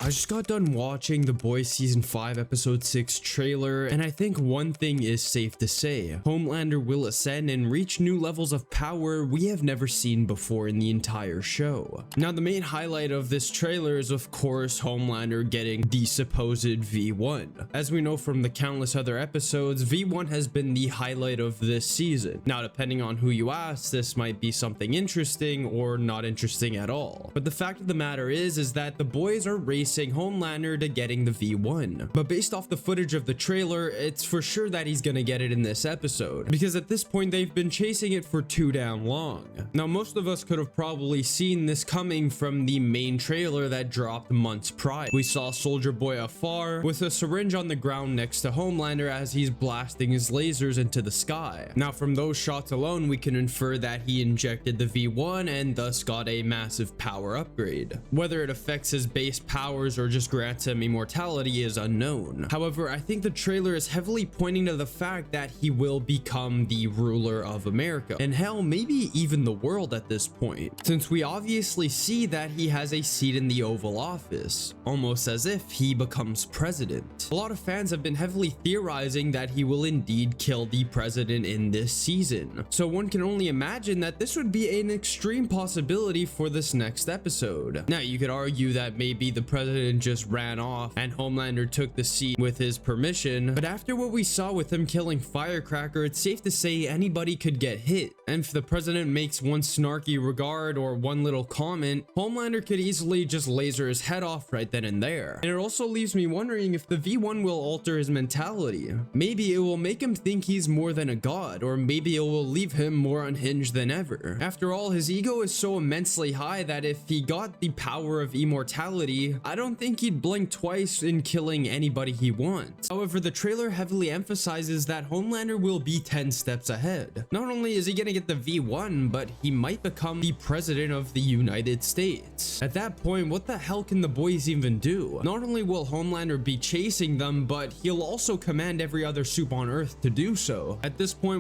I just got done watching The Boys Season 5 Episode 6 trailer, and I think one thing is safe to say. Homelander will ascend and reach new levels of power we have never seen before in the entire show. Now, the main highlight of this trailer is, of course, Homelander getting the supposed V1. As we know from the countless other episodes, V1 has been the highlight of this season. Now, depending on who you ask, this might be something interesting or not interesting at all. But the fact of the matter is that the boys are racing Homelander to getting the V1. But based off the footage of the trailer, it's for sure that he's gonna get it in this episode, because at this point they've been chasing it for too damn long. Now, most of us could have probably seen this coming from the main trailer that dropped months prior. We saw Soldier Boy afar with a syringe on the ground next to Homelander as he's blasting his lasers into the sky. Now, from those shots alone, we can infer that he injected the V1 and thus got a massive power upgrade. Whether it affects his base powers or just grants him immortality is unknown. However, I think the trailer is heavily pointing to the fact that he will become the ruler of America, and hell, maybe even the world at this point, since we obviously see that he has a seat in the Oval Office, almost as if he becomes president. A lot of fans have been heavily theorizing that he will indeed kill the president in this season, so one can only imagine that this would be an extreme possibility for this next episode. Now, you could argue that maybe the president just ran off and Homelander took the seat with his permission, but after what we saw with him killing Firecracker, it's safe to say anybody could get hit. And if the president makes one snarky regard or one little comment, Homelander could easily just laser his head off right then and there. And it also leaves me wondering if the V1 will alter his mentality. Maybe it will make him think he's more than a god, or maybe it will leave him more unhinged than ever. After all, his ego is so immensely high that if he got the power of immortality, I don't think he'd blink twice in killing anybody he wants. However, the trailer heavily emphasizes that Homelander will be 10 steps ahead. Not only is he gonna get the V1, but he might become the president of the United States. At that point, what the hell can the boys even do? Not only will Homelander be chasing them, but he'll also command every other soup on Earth to do so. At this point,